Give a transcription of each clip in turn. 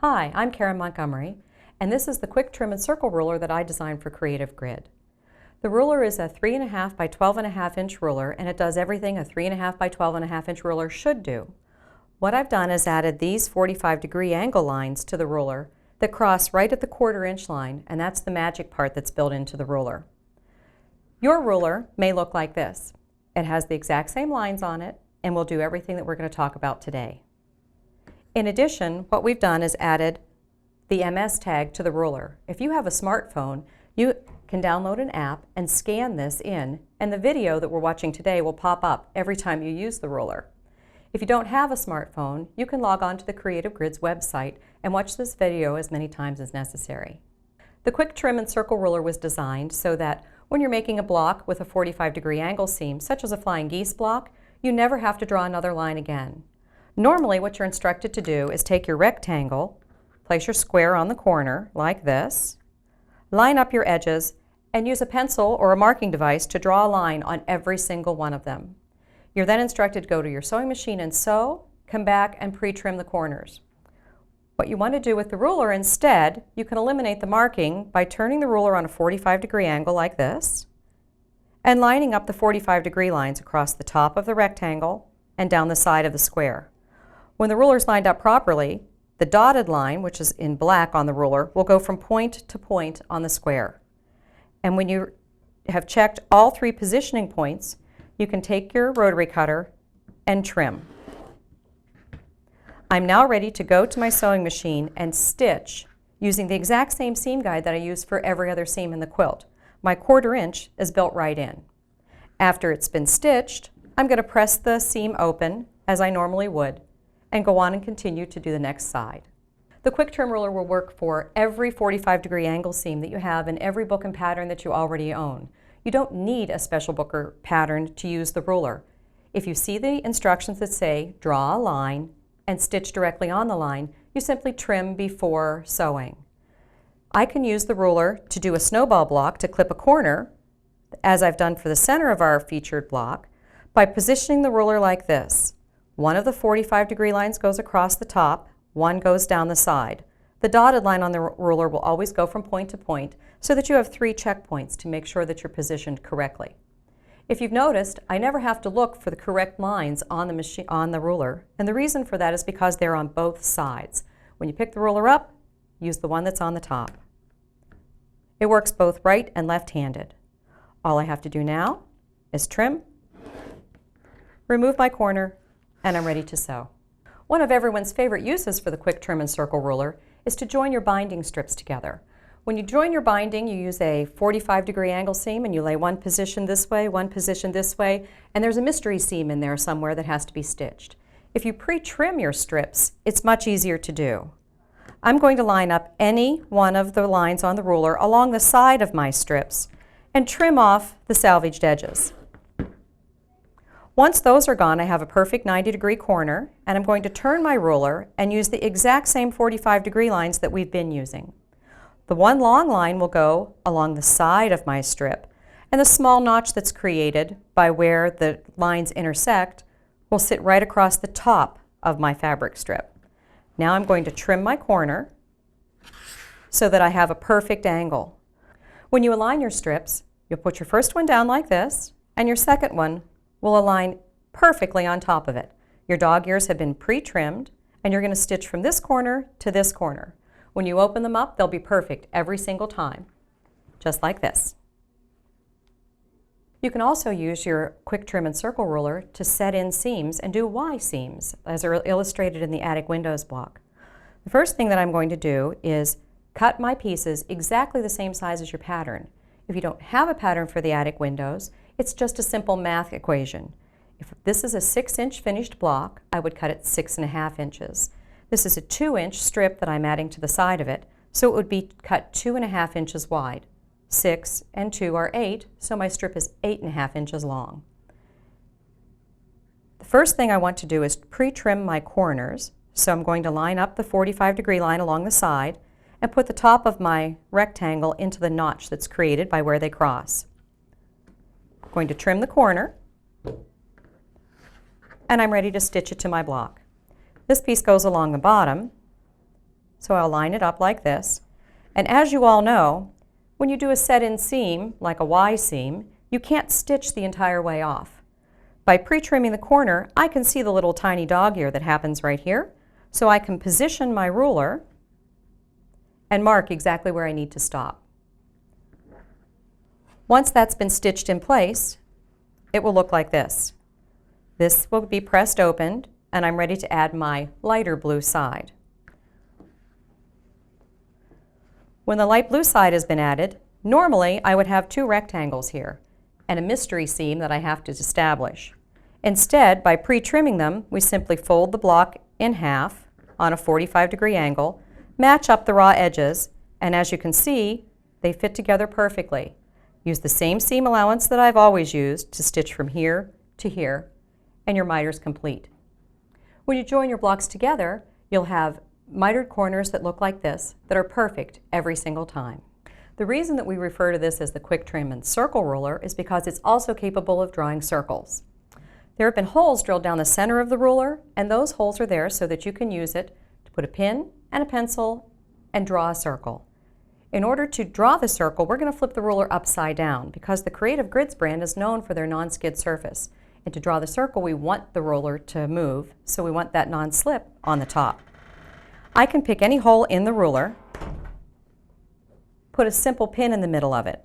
Hi, I'm Karen Montgomery, and this is the quick trim and circle ruler that I designed for Creative Grid. The ruler is a 3.5 by 12.5 inch ruler, and it does everything a 3.5 by 12.5 inch ruler should do. What I've done is added these 45-degree angle lines to the ruler that cross right at the 1/4 inch line, and that's the magic part that's built into the ruler. Your ruler may look like this. It has the exact same lines on it and will do everything that we're going to talk about today. In addition, what we've done is added the MS tag to the ruler. If you have a smartphone, you can download an app and scan this in, and the video that we're watching today will pop up every time you use the ruler. If you don't have a smartphone, you can log on to the Creative Grid's website and watch this video as many times as necessary. The quick trim and circle ruler was designed so that when you're making a block with a 45-degree angle seam, such as a flying geese block, you never have to draw another line again. Normally, what you're instructed to do is take your rectangle, place your square on the corner like this, line up your edges, and use a pencil or a marking device to draw a line on every single one of them. You're then instructed to go to your sewing machine and sew, come back and pre-trim the corners. What you want to do with the ruler instead, you can eliminate the marking by turning the ruler on a 45-degree angle like this and lining up the 45-degree lines across the top of the rectangle and down the side of the square. When the ruler is lined up properly, the dotted line, which is in black on the ruler, will go from point to point on the square. And when you have checked all 3 positioning points, you can take your rotary cutter and trim. I'm now ready to go to my sewing machine and stitch using the exact same seam guide that I use for every other seam in the quilt. My 1/4 inch is built right in. After it's been stitched, I'm going to press the seam open as I normally would and go on and continue to do the next side. The quick trim ruler will work for every 45-degree angle seam that you have in every book and pattern that you already own. You don't need a special book or pattern to use the ruler. If you see the instructions that say draw a line and stitch directly on the line, you simply trim before sewing. I can use the ruler to do a snowball block to clip a corner, as I've done for the center of our featured block, by positioning the ruler like this. One of the 45-degree lines goes across the top, one goes down the side. The dotted line on the ruler will always go from point to point so that you have 3 checkpoints to make sure that you're positioned correctly. If you've noticed, I never have to look for the correct lines on the ruler, and the reason for that is because they're on both sides. When you pick the ruler up, use the one that's on the top. It works both right and left-handed. All I have to do now is trim, remove my corner, and I'm ready to sew. One of everyone's favorite uses for the quick trim and circle ruler is to join your binding strips together. When you join your binding, you use a 45-degree angle seam and you lay one position this way, one position this way, and there's a mystery seam in there somewhere that has to be stitched. If you pre-trim your strips, it's much easier to do. I'm going to line up any one of the lines on the ruler along the side of my strips and trim off the salvaged edges. Once those are gone, I have a perfect 90-degree corner, and I'm going to turn my ruler and use the exact same 45-degree lines that we've been using. The one long line will go along the side of my strip, and the small notch that's created by where the lines intersect will sit right across the top of my fabric strip. Now I'm going to trim my corner so that I have a perfect angle. When you align your strips, you'll put your first one down like this, and your second one will align perfectly on top of it. Your dog ears have been pre-trimmed, and you're going to stitch from this corner to this corner. When you open them up, they'll be perfect every single time, just like this. You can also use your quick trim and circle ruler to set in seams and do Y seams, as are illustrated in the attic windows block. The first thing that I'm going to do is cut my pieces exactly the same size as your pattern. If you don't have a pattern for the attic windows, it's just a simple math equation. If this is a 6-inch finished block, I would cut it 6.5 inches. This is a 2-inch strip that I'm adding to the side of it, so it would be cut 2.5 inches wide. 6 and 2 are 8, so my strip is 8.5 inches long. The first thing I want to do is pre-trim my corners, so I'm going to line up the 45-degree line along the side and put the top of my rectangle into the notch that's created by where they cross. I'm going to trim the corner, and I'm ready to stitch it to my block. This piece goes along the bottom, So I'll line it up like this. And as you all know, when you do a set-in seam, like a Y seam, you can't stitch the entire way off. By pre-trimming the corner, I can see the little tiny dog ear that happens right here, so I can position my ruler and mark exactly where I need to stop. Once that's been stitched in place, it will look like this. This will be pressed open, and I'm ready to add my lighter blue side. When the light blue side has been added, normally I would have two rectangles here and a mystery seam that I have to establish. Instead, by pre-trimming them, we simply fold the block in half on a 45-degree angle, match up the raw edges, and as you can see, they fit together perfectly. Use the same seam allowance that I've always used to stitch from here to here, and your miter's complete. When you join your blocks together, you'll have mitered corners that look like this that are perfect every single time. The reason that we refer to this as the quick trim and circle ruler is because it's also capable of drawing circles. There have been holes drilled down the center of the ruler, and those holes are there so that you can use it to put a pin and a pencil and draw a circle. In order to draw the circle, we're going to flip the ruler upside down because the Creative Grids brand is known for their non-skid surface. And to draw the circle, we want the ruler to move, so we want that non-slip on the top. I can pick any hole in the ruler, put a simple pin in the middle of it.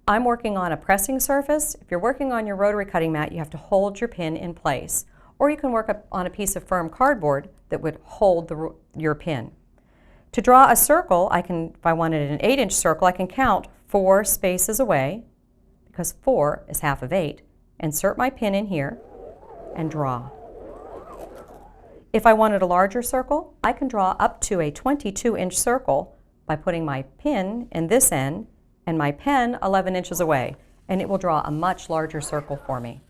I'm working on a pressing surface. If you're working on your rotary cutting mat, you have to hold your pin in place. Or you can work on a piece of firm cardboard that would hold your pin. To draw a circle, if I wanted an 8-inch circle, I can count 4 spaces away, because 4 is half of 8. Insert my pin in here and draw. If I wanted a larger circle, I can draw up to a 22-inch circle by putting my pin in this end and my pen 11 inches away, and it will draw a much larger circle for me.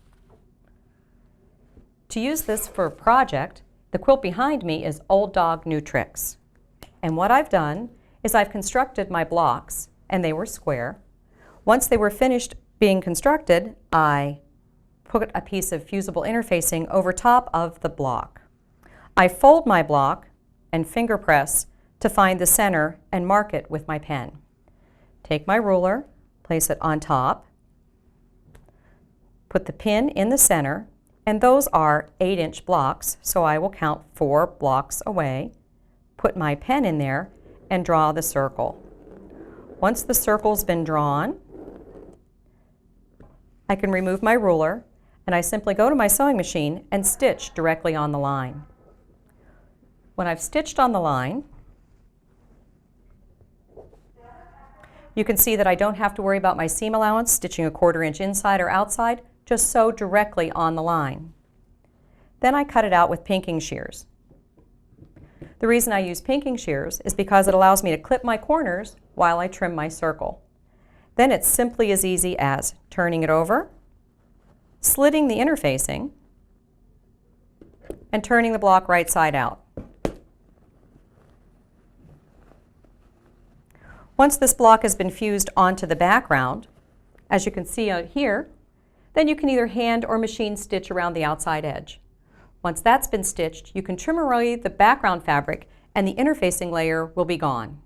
To use this for a project, the quilt behind me is Old Dog New Tricks. And what I've done is I've constructed my blocks, and they were square. Once they were finished being constructed, I put a piece of fusible interfacing over top of the block. I fold my block and finger press to find the center and mark it with my pen. Take my ruler, place it on top, put the pin in the center, and those are 8-inch blocks, so I will count 4 blocks away, put my pen in there, and draw the circle. Once the circle's been drawn, I can remove my ruler, and I simply go to my sewing machine and stitch directly on the line. When I've stitched on the line, you can see that I don't have to worry about my seam allowance, stitching a 1/4 inch inside or outside, just sew directly on the line. Then I cut it out with pinking shears. The reason I use pinking shears is because it allows me to clip my corners while I trim my circle. Then it's simply as easy as turning it over, slitting the interfacing, and turning the block right side out. Once this block has been fused onto the background, as you can see out here, then you can either hand or machine stitch around the outside edge. Once that's been stitched, you can trim away the background fabric and the interfacing layer will be gone.